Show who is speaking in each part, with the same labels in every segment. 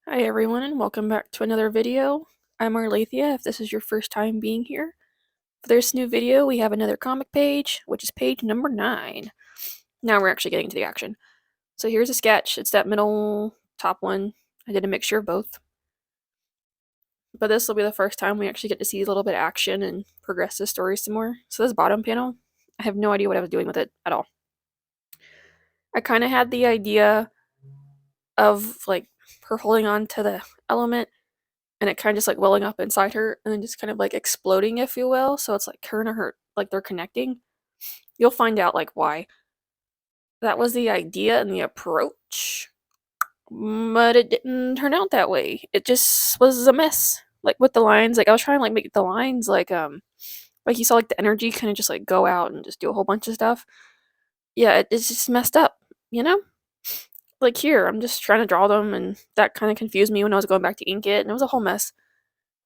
Speaker 1: Hi everyone and welcome back to another video. I'm Arlathia if this is your first time being here. For this new video we have another comic page, which is page number 9. Now we're actually getting to the action. So here's a sketch, it's that middle top one. I did a mixture of both. But this will be the first time we actually get to see a little bit of action and progress the story some more. So this bottom panel, I have no idea what I was doing with it at all. I kind of had the idea of like her holding on to the element and it kind of just like welling up inside her and then just kind of like exploding, if you will. So it's like her and her, like they're connecting. You'll find out like why. That was the idea and the approach, but it didn't turn out that way. It just was a mess. Like with the lines, like I was trying to like make the lines like you saw like the energy kind of just like go out and just do a whole bunch of stuff. Yeah, it's just messed up, you know? Like here, I'm just trying to draw them and that kind of confused me when I was going back to ink it and it was a whole mess.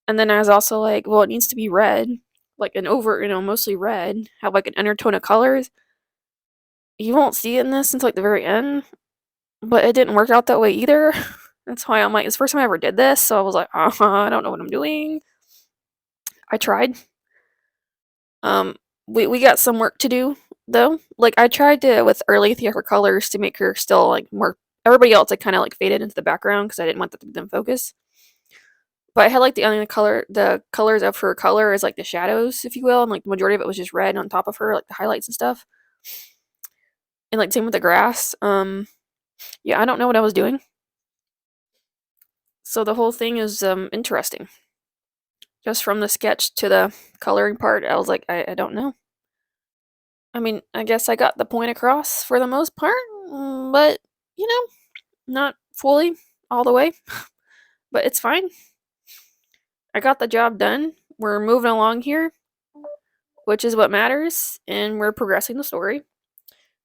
Speaker 1: And then I was also like, well, it needs to be red, like an over, mostly red, have like an undertone of colors. You won't see it in this until like the very end, but it didn't work out that way either. That's why I'm like, it's the first time I ever did this, so I was like, I don't know what I'm doing. I tried. We got some work to do though. Like I tried to with Arlathia for colors to make her still like more. Everybody else like kind of like faded into the background because I didn't want them to focus. But I had like the only the colors of her color is like the shadows, if you will, and like the majority of it was just red on top of her, like the highlights and stuff. And like same with the grass. Yeah, I don't know what I was doing. So the whole thing is interesting. Just from the sketch to the coloring part, I was like, I don't know. I mean, I guess I got the point across for the most part, but you know, not fully all the way. But it's fine. I got the job done. We're moving along here, which is what matters, and we're progressing the story.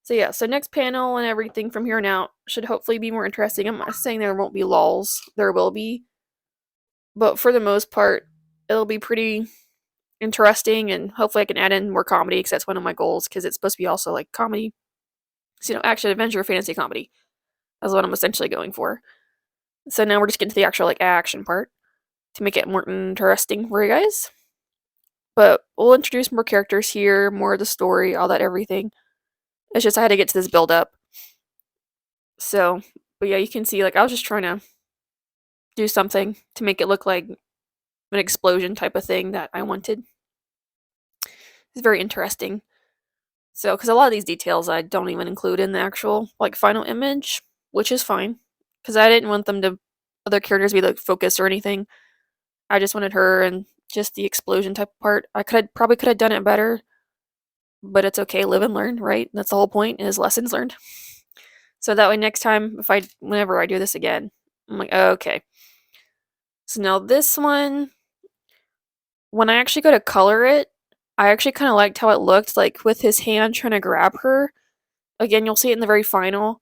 Speaker 1: So yeah, so next panel and everything from here on out should hopefully be more interesting. I'm not saying there won't be lulls. There will be. But for the most part, it'll be pretty interesting and hopefully I can add in more comedy because that's one of my goals because it's supposed to be also like comedy. So, action, adventure, fantasy comedy. That's what I'm essentially going for. So now we're just getting to the actual like action part to make it more interesting for you guys. But we'll introduce more characters here, more of the story, all that everything. It's just I had to get to this build up. So, but yeah, you can see like I was just trying to do something to make it look like an explosion type of thing that I wanted. It's very interesting. So, because a lot of these details I don't even include in the actual like final image, which is fine, because I didn't want them to other characters be like focused or anything. I just wanted her and just the explosion type part. I probably could have done it better, but it's okay. Live and learn, right? That's the whole point is lessons learned. So that way, next time, whenever I do this again, I'm like, oh, okay. So now this one, when I actually go to color it, I actually kind of liked how it looked, like with his hand trying to grab her. Again, you'll see it in the very final,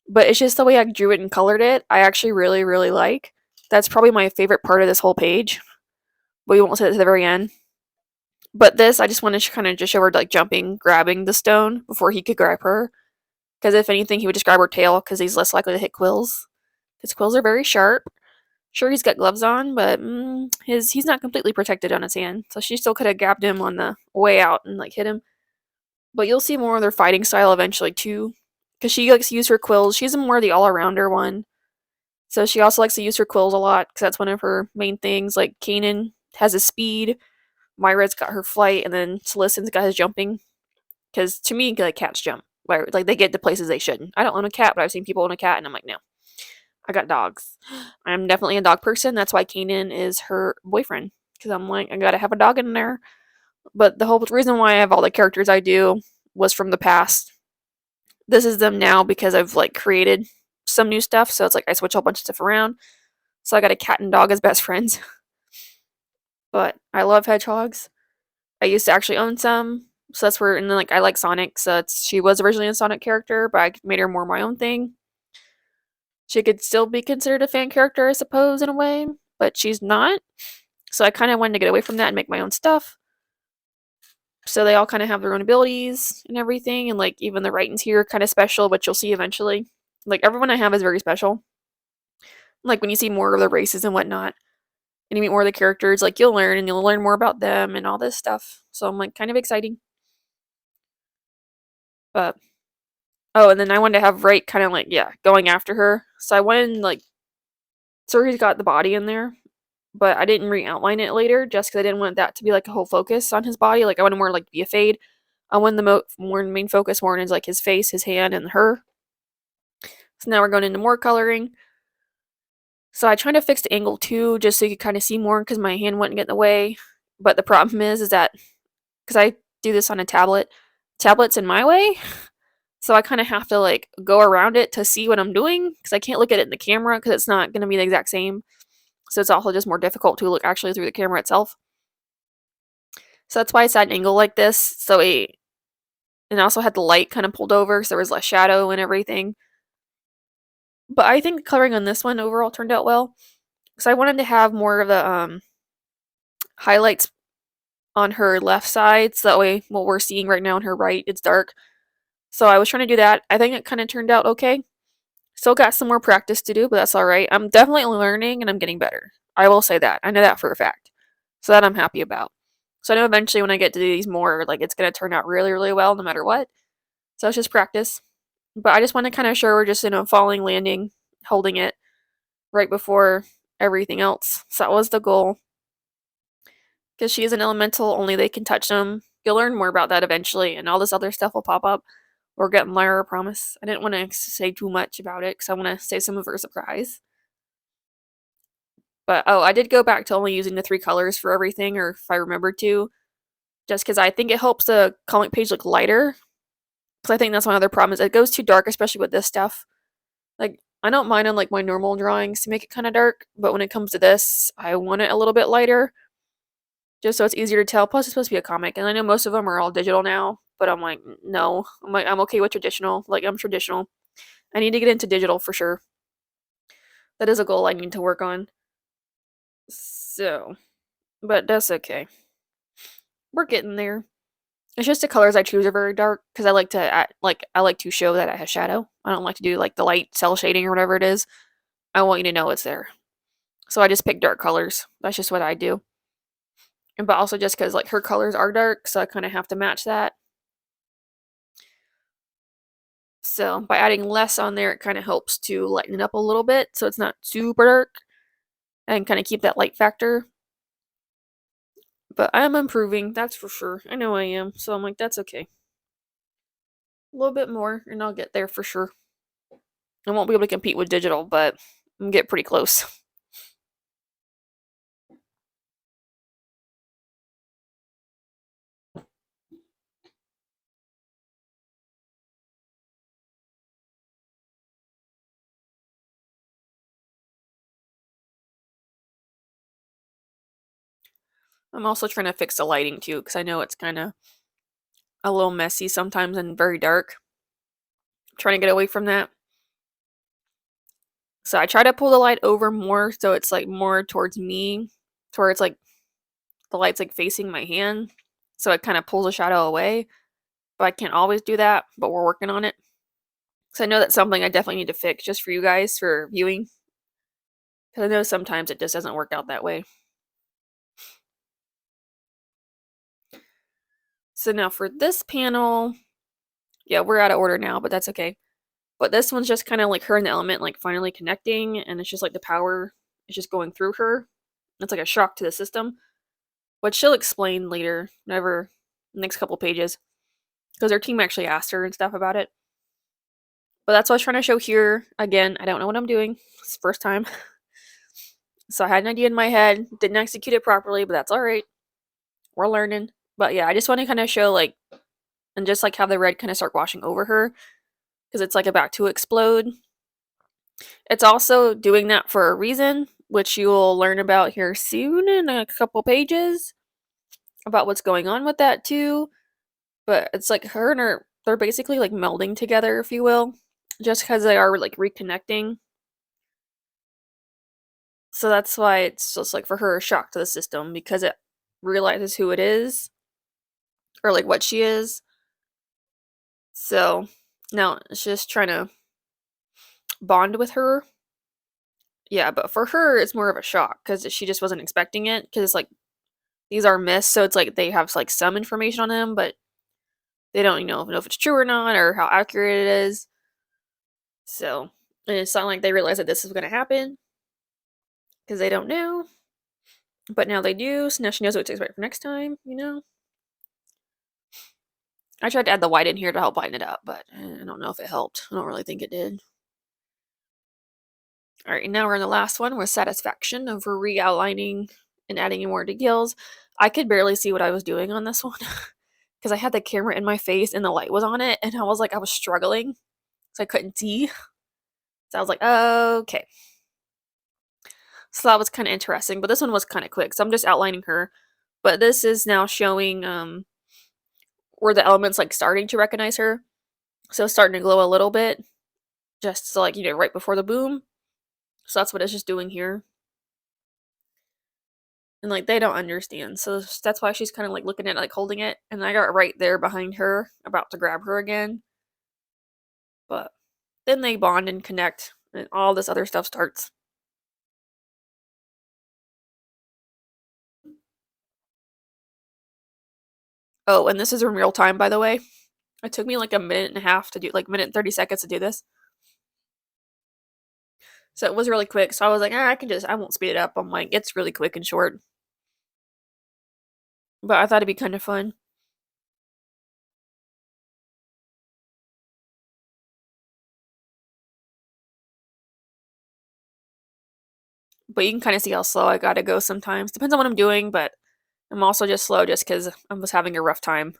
Speaker 1: but it's just the way I drew it and colored it. I actually really, really like. That's probably my favorite part of this whole page, but we won't say it to the very end. But this, I just wanted to kind of just show her like jumping, grabbing the stone before he could grab her. Because if anything, he would just grab her tail because he's less likely to hit quills. His quills are very sharp. Sure, he's got gloves on, but he's not completely protected on his hand, so she still could have grabbed him on the way out and like hit him. But you'll see more of their fighting style eventually too, because she likes to use her quills. She's more the all-arounder one, so she also likes to use her quills a lot because that's one of her main things. Like Kanan has his speed, Myra's got her flight, and then Salissan's got his jumping. Because to me, like cats jump, like they get to places they shouldn't. I don't own a cat, but I've seen people own a cat, and I'm like, no. I got dogs. I'm definitely a dog person. That's why Kanan is her boyfriend. Because I'm like, I gotta have a dog in there. But the whole reason why I have all the characters I do was from the past. This is them now because I've like created some new stuff. So it's like I switch a whole bunch of stuff around. So I got a cat and dog as best friends. But I love hedgehogs. I used to actually own some. So that's where, and then like I like Sonic. So she was originally a Sonic character, but I made her more my own thing. She could still be considered a fan character, I suppose, in a way, but she's not. So I kind of wanted to get away from that and make my own stuff. So they all kind of have their own abilities and everything, and like even the writings here are kind of special, but you'll see eventually. Like everyone I have is very special. Like, when you see more of the races and whatnot, and you meet more of the characters, like, you'll learn more about them and all this stuff. So I'm, like, kind of exciting. But oh, and then I wanted to have Wright kinda, like, yeah, going after her. So I went and, like, Suri's got the body in there, but I didn't re-outline it later just because I didn't want that to be, like, a whole focus on his body. Like, I wanted more, like, to be a fade. I wanted the more main focus more on his, like, his face, his hand, and her. So now we're going into more coloring. So I tried to fix the angle too, just so you could kind of see more because my hand wouldn't get in the way. But the problem is that because I do this on a tablet's in my way. So I kind of have to like go around it to see what I'm doing because I can't look at it in the camera because it's not going to be the exact same. So it's also just more difficult to look actually through the camera itself. So that's why I set an angle like this. And I also had the light kind of pulled over so there was less shadow and everything. But I think the coloring on this one overall turned out well. So I wanted to have more of the highlights on her left side, so that way what we're seeing right now on her right, it's dark. So I was trying to do that. I think it kind of turned out okay. Still got some more practice to do, but that's alright. I'm definitely learning and I'm getting better. I will say that. I know that for a fact. So that I'm happy about. So I know eventually when I get to do these more, like it's going to turn out really, really well no matter what. So it's just practice. But I just want to kind of show her just, falling, landing, holding it right before everything else. So that was the goal. Because she is an elemental, only they can touch them. You'll learn more about that eventually, and all this other stuff will pop up. We're getting Lyra, I promise. I didn't want to say too much about it, because I want to save some of her surprise. But, oh, I did go back to only using the 3 colors for everything, or if I remembered to, just because I think it helps the comic page look lighter. Because I think that's my other problem, is it goes too dark, especially with this stuff. Like, I don't mind on, like, my normal drawings to make it kind of dark, but when it comes to this, I want it a little bit lighter. Just so it's easier to tell. Plus, it's supposed to be a comic, and I know most of them are all digital now, but I'm like, no. I'm like, I'm okay with traditional. Like, I'm traditional. I need to get into digital for sure. That is a goal I need to work on. So, but that's okay. We're getting there. It's just the colors I choose are very dark because I like to I like to show that I have shadow. I don't like to do like the light cell shading or whatever it is. I want you to know it's there. So I just pick dark colors. That's just what I do. But also just because like her colors are dark, so I kind of have to match that. So by adding less on there, it kind of helps to lighten it up a little bit so it's not super dark and kind of keep that light factor. But I'm improving, that's for sure. I know I am. So I'm like, that's okay. A little bit more and I'll get there for sure. I won't be able to compete with digital, but I'm getting pretty close. I'm also trying to fix the lighting too because I know it's kind of a little messy sometimes and very dark. I'm trying to get away from that. So I try to pull the light over more so it's like more towards me, to where it's like the light's like facing my hand. So it kind of pulls the shadow away. But I can't always do that, but we're working on it. So I know that's something I definitely need to fix just for you guys for viewing. Because I know sometimes it just doesn't work out that way. So now for this panel, yeah, we're out of order now, but that's okay. But this one's just kind of like her and the element like finally connecting, and it's just like the power is just going through her. It's like a shock to the system, which she'll explain later, whenever next couple pages, because her team actually asked her and stuff about it. But that's what I was trying to show here. Again, I don't know what I'm doing. It's the first time. So I had an idea in my head, didn't execute it properly, but that's alright. We're learning. But yeah, I just want to kind of show like, and just like have the red kind of start washing over her, because it's like about to explode. It's also doing that for a reason, which you will learn about here soon in a couple pages about what's going on with that too. But it's like her and her, they're basically like melding together, if you will, just because they are like reconnecting. So that's why it's just like for her a shock to the system because it realizes who it is or like what she is. So now it's just trying to bond with her Yeah, but for her, it's more of a shock because she just wasn't expecting it. Because it's like these are myths, so it's like they have like some information on them, but they don't, know if it's true or not or how accurate it is. So, and it's not like they realize that this is going to happen because they don't know. But now they do, so now she knows what to expect for next time. I tried to add the white in here to help lighten it up, but I don't know if it helped. I don't really think it did. Alright, now we're in the last one with satisfaction over re-outlining and adding in more details. I could barely see what I was doing on this one because I had the camera in my face and the light was on it, and I was struggling, so I couldn't see. So I was like, okay. So that was kind of interesting, but this one was kind of quick. So I'm just outlining her, but this is now showing where the elements like starting to recognize her. So it's starting to glow a little bit, just so, like, right before the boom. So that's what it's just doing here. And like they don't understand. So that's why she's kind of like looking at it, like holding it. And I got right there behind her, about to grab her again. But then they bond and connect, and all this other stuff starts. Oh, and this is in real time, by the way. It took me like a minute and a half to do, like minute and 30 seconds to do this. So it was really quick. So I was like, I won't speed it up. I'm like, it's really quick and short. But I thought it'd be kind of fun. But you can kind of see how slow I gotta go sometimes. Depends on what I'm doing, but I'm also just slow just because I was having a rough time.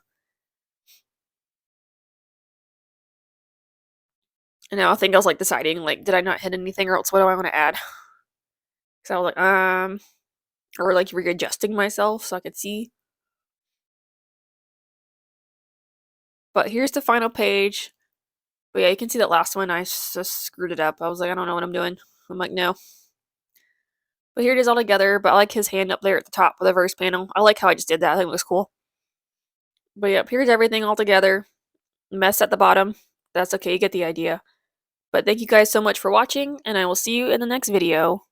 Speaker 1: And now I think I was like deciding, like, did I not hit anything or else what do I want to add? So I was like, or like readjusting myself so I could see. But here's the final page. But yeah, you can see that last one, I just screwed it up. I was like, I don't know what I'm doing. I'm like, no. But here it is all together. But I like his hand up there at the top of the first panel. I like how I just did that. I think it looks cool. But yep, here's everything all together. Mess at the bottom. That's okay, you get the idea. But thank you guys so much for watching, and I will see you in the next video.